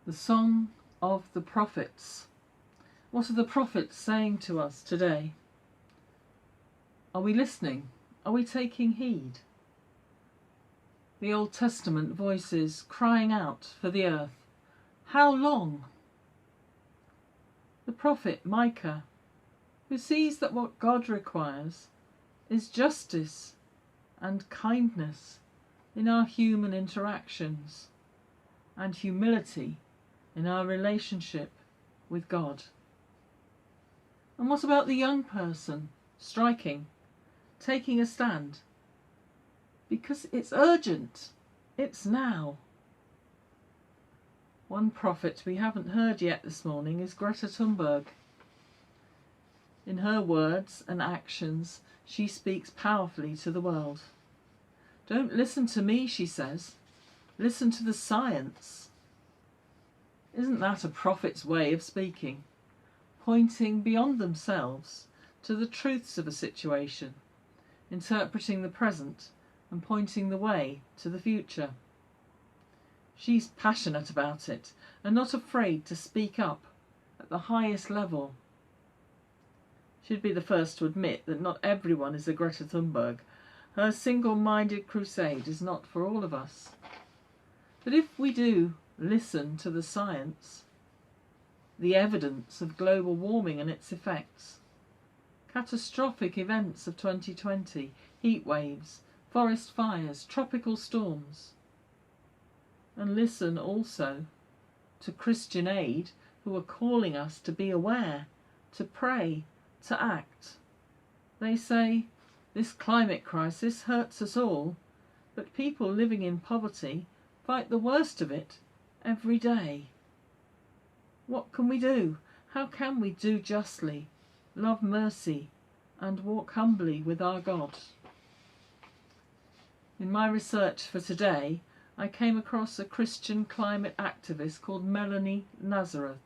The Song of the Prophets. What are the prophets saying to us today? Are we listening? Are we taking heed? The Old Testament voices crying out for the earth. How long? The prophet Micah, who sees that what God requires is justice and kindness in our human interactions and humility in our relationship with God. And what about the young person striking, taking a stand? Because it's urgent, it's now. One prophet we haven't heard yet this morning is Greta Thunberg. In her words and actions, she speaks powerfully to the world. Don't listen to me, she says. Listen to the science. Isn't that a prophet's way of speaking? Pointing beyond themselves to the truths of a situation, interpreting the present and pointing the way to the future. She's passionate about it and not afraid to speak up at the highest level. She'd be the first to admit that not everyone is a Greta Thunberg. Her single-minded crusade is not for all of us. But if we do listen to the science, the evidence of global warming and its effects, catastrophic events of 2020, heat waves, forest fires, tropical storms, and listen also to Christian Aid, who are calling us to be aware, to pray, to act. They say, this climate crisis hurts us all, but people living in poverty fight the worst of it every day. What can we do? How can we do justly, love mercy, and walk humbly with our God? In my research for today, I came across a Christian climate activist called Melanie Nazareth.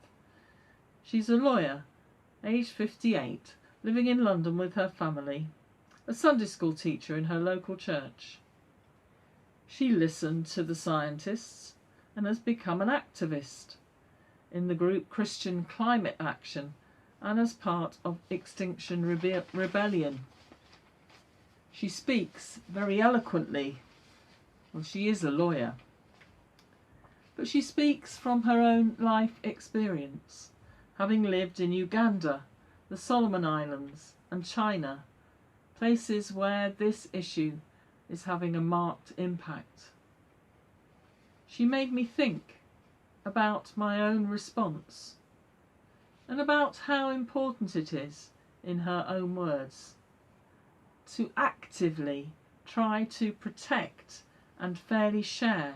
She's a lawyer, aged 58, living in London with her family, a Sunday school teacher in her local church. She listened to the scientists and has become an activist in the group Christian Climate Action and as part of Extinction Rebellion. She speaks very eloquently. Well, she is a lawyer. But she speaks from her own life experience, having lived in Uganda, the Solomon Islands and China, places where this issue is having a marked impact. She made me think about my own response and about how important it is, in her own words, to actively try to protect and fairly share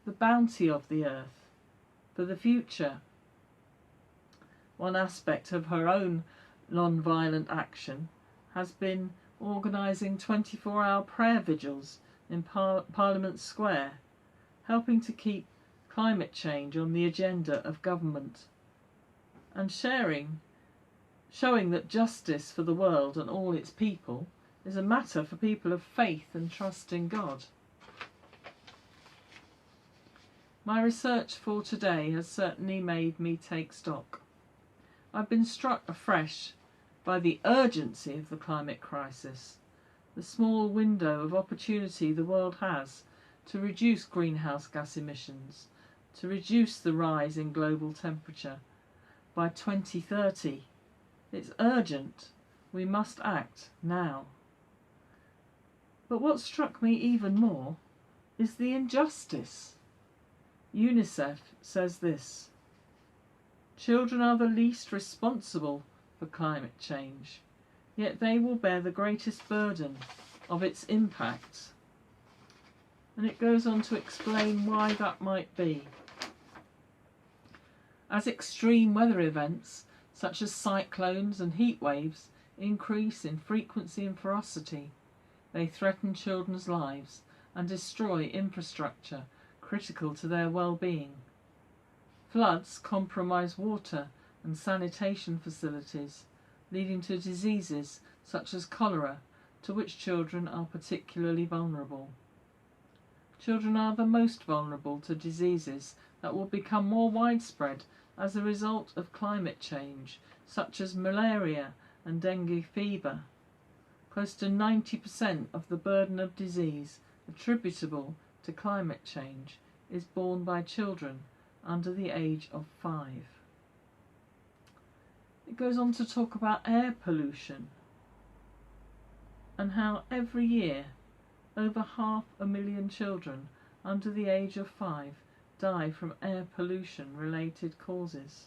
the bounty of the earth for the future. One aspect of her own non-violent action has been organising 24-hour prayer vigils in Parliament Square, helping to keep climate change on the agenda of government, and showing that justice for the world and all its people is a matter for people of faith and trust in God. My research for today has certainly made me take stock. I've been struck afresh by the urgency of the climate crisis, the small window of opportunity the world has to reduce greenhouse gas emissions, to reduce the rise in global temperature by 2030. It's urgent. We must act now. But what struck me even more is the injustice. UNICEF says this: children are the least responsible for climate change, yet they will bear the greatest burden of its impact. And it goes on to explain why that might be. As extreme weather events such as cyclones and heat waves increase in frequency and ferocity, they threaten children's lives and destroy infrastructure critical to their well-being. Floods compromise water and sanitation facilities, leading to diseases such as cholera, to which children are particularly vulnerable. Children are the most vulnerable to diseases that will become more widespread as a result of climate change, such as malaria and dengue fever. Close to 90% of the burden of disease attributable to climate change is borne by children under the age of 5. It goes on to talk about air pollution and how every year over 500,000 children under the age of 5 die from air pollution related causes.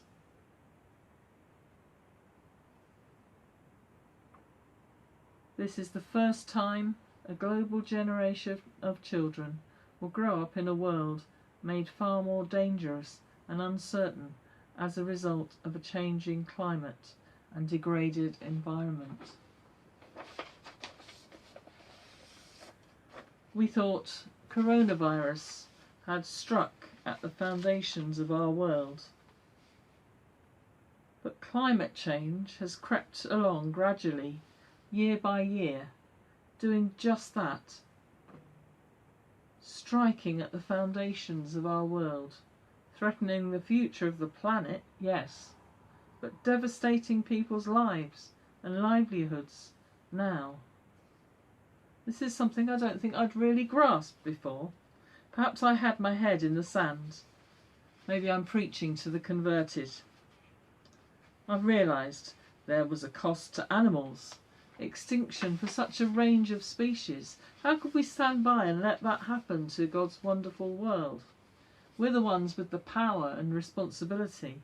This is the first time a global generation of children will grow up in a world made far more dangerous and uncertain as a result of a changing climate and degraded environment. We thought coronavirus had struck at the foundations of our world, but climate change has crept along gradually, year by year, doing just that, striking at the foundations of our world, threatening the future of the planet, yes, but devastating people's lives and livelihoods now. This is something I don't think I'd really grasped before. Perhaps I had my head in the sand. Maybe I'm preaching to the converted. I've realised there was a cost to animals. Extinction for such a range of species. How could we stand by and let that happen to God's wonderful world? We're the ones with the power and responsibility.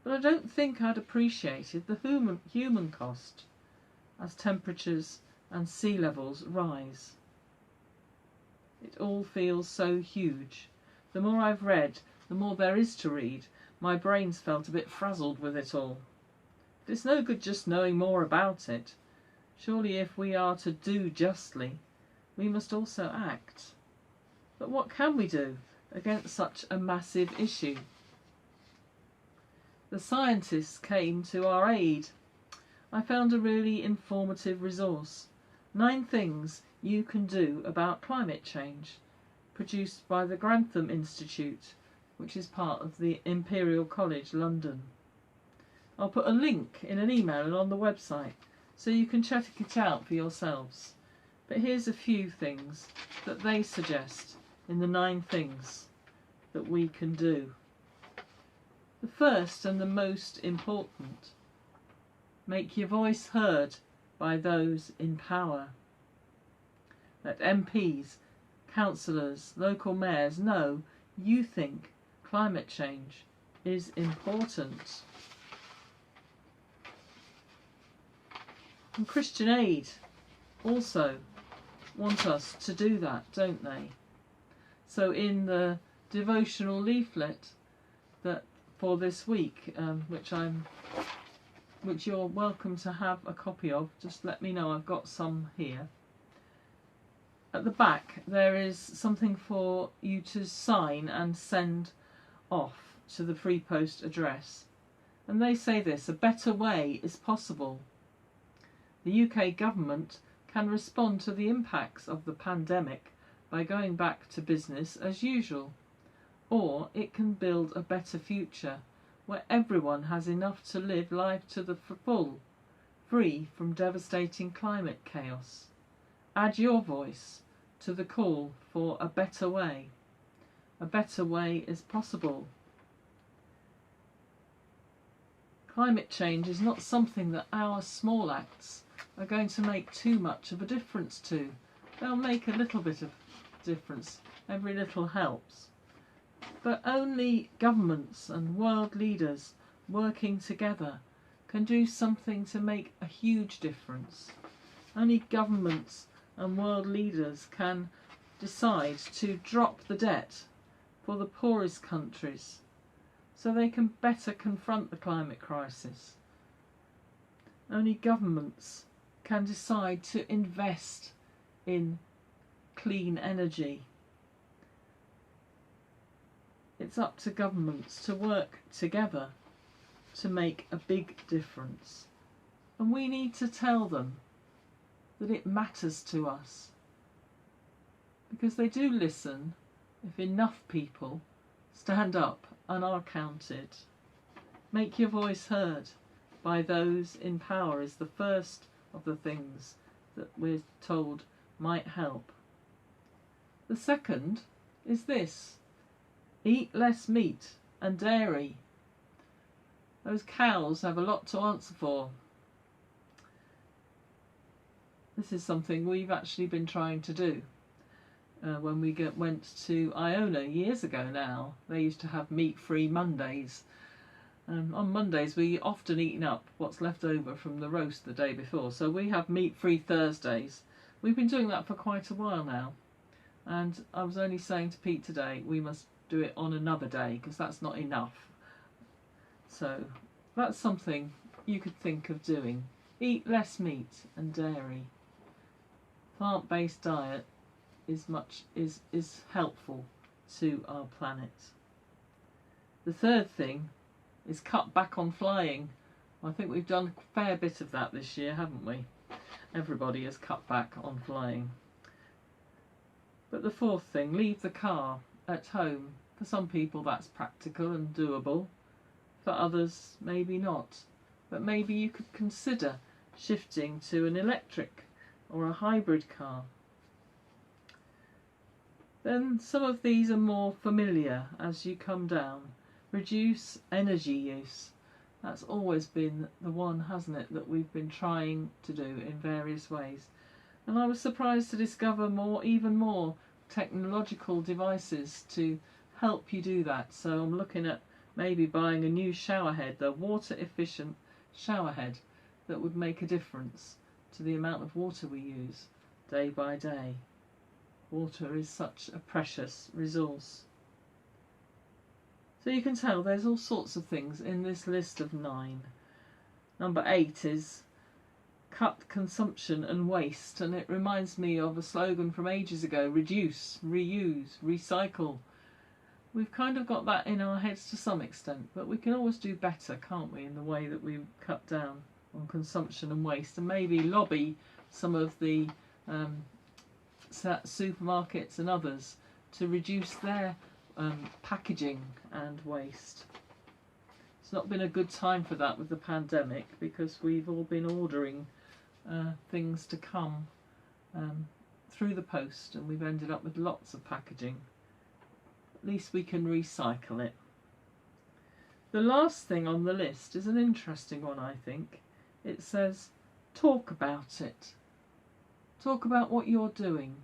But I don't think I'd appreciated the human cost as temperatures and sea levels rise. It all feels so huge. The more I've read, the more there is to read. My brain's felt a bit frazzled with it all. But it's no good just knowing more about it. Surely if we are to do justly, we must also act. But what can we do against such a massive issue? The scientists came to our aid. I found a really informative resource. 9 things you can do about climate change, produced by the Grantham Institute, which is part of the Imperial College London. I'll put a link in an email and on the website so you can check it out for yourselves. But here's a few things that they suggest in the 9 things that we can do. The first and the most important: make your voice heard by those in power. Let MPs, councillors, local mayors know you think climate change is important. And Christian Aid also want us to do that, don't they? So in the devotional leaflet that for this week, which you're welcome to have a copy of, just let me know, I've got some here. At the back there is something for you to sign and send off to the free post address. And they say this: a better way is possible. The UK government can respond to the impacts of the pandemic by going back to business as usual, or it can build a better future where everyone has enough to live life to the full, free from devastating climate chaos. Add your voice to the call for a better way. A better way is possible. Climate change is not something that our small acts are going to make too much of a difference to. They'll make a little bit of difference. Every little helps. But only governments and world leaders working together can do something to make a huge difference. Only governments and world leaders can decide to drop the debt for the poorest countries so they can better confront the climate crisis. Only governments can decide to invest in clean energy. It's up to governments to work together to make a big difference. And we need to tell them that it matters to us. because they do listen if enough people stand up and are counted. Make your voice heard by those in power is the first of the things that we're told might help. The second is this: eat less meat and dairy. Those cows have a lot to answer for. This is something we've actually been trying to do. When we went to Iona years ago now, they used to have meat-free Mondays. On Mondays we often eaten up what's left over from the roast the day before, so we have meat-free Thursdays. We've been doing that for quite a while now, and I was only saying to Pete today we must do it on another day because that's not enough. So that's something you could think of doing. Eat less meat and dairy. Plant-based diet is helpful to our planet. The third thing is cut back on flying. I think we've done a fair bit of that this year, haven't we? Everybody has cut back on flying. But the fourth thing, leave the car at home. For some people that's practical and doable. For others, maybe not. But maybe you could consider shifting to an electric or a hybrid car. Then some of these are more familiar as you come down. Reduce energy use. That's always been the one, hasn't it, that we've been trying to do in various ways. And I was surprised to discover even more technological devices to help you do that. So I'm looking at maybe buying a new shower head, the water efficient shower head, that would make a difference to the amount of water we use day by day. Water is such a precious resource. So you can tell there's all sorts of things in this list of 9. Number 8 is cut consumption and waste, and it reminds me of a slogan from ages ago: reduce, reuse, recycle. We've kind of got that in our heads to some extent, but we can always do better, can't we, in the way that we cut down on consumption and waste, and maybe lobby some of the supermarkets and others to reduce their packaging and waste. It's not been a good time for that with the pandemic, because we've all been ordering things to come through the post, and we've ended up with lots of packaging. At least we can recycle it. The last thing on the list is an interesting one, I think. It says, talk about it. Talk about what you're doing.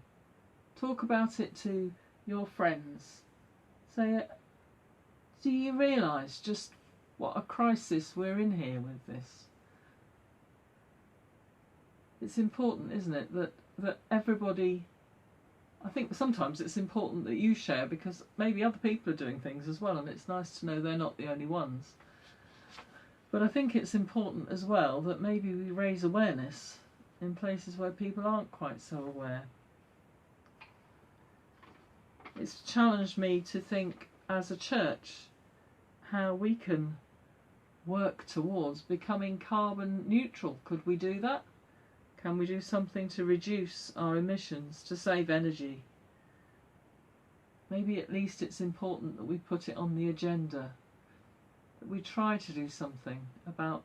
Talk about it to your friends. Say, do you realise just what a crisis we're in here with this? It's important, isn't it, that everybody... I think sometimes it's important that you share, because maybe other people are doing things as well, and it's nice to know they're not the only ones. But I think it's important as well that maybe we raise awareness in places where people aren't quite so aware. It's challenged me to think as a church how we can work towards becoming carbon neutral. Could we do that? Can we do something to reduce our emissions, to save energy? Maybe at least it's important that we put it on the agenda, that we try to do something about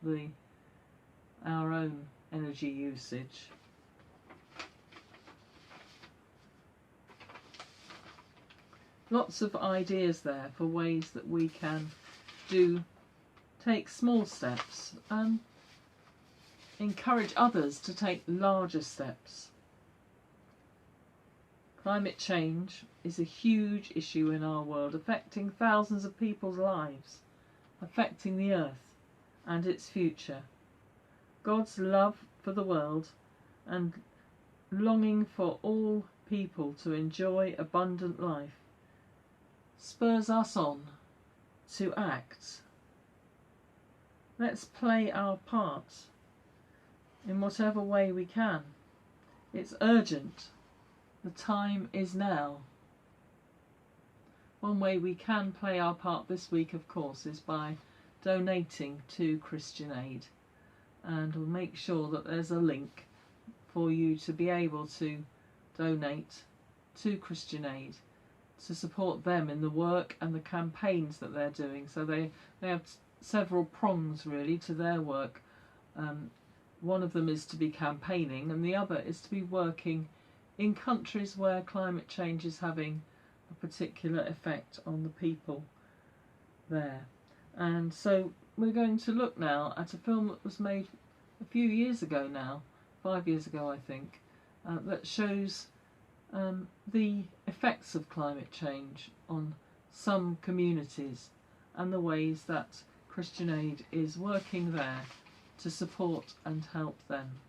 our own energy usage. Lots of ideas there for ways that we can take small steps and encourage others to take larger steps. Climate change is a huge issue in our world, affecting thousands of people's lives, affecting the earth and its future. God's love for the world and longing for all people to enjoy abundant life spurs us on to act. Let's play our part in whatever way we can. It's urgent. The time is now. One way we can play our part this week, of course, is by donating to Christian Aid, and we'll make sure that there's a link for you to be able to donate to Christian Aid to support them in the work and the campaigns that they're doing. So they have several prongs really to their work. One of them is to be campaigning, and the other is to be working in countries where climate change is having a particular effect on the people there. And so we're going to look now at a film that was made a few years ago now, 5 years ago I think, that shows the effects of climate change on some communities and the ways that Christian Aid is working there to support and help them.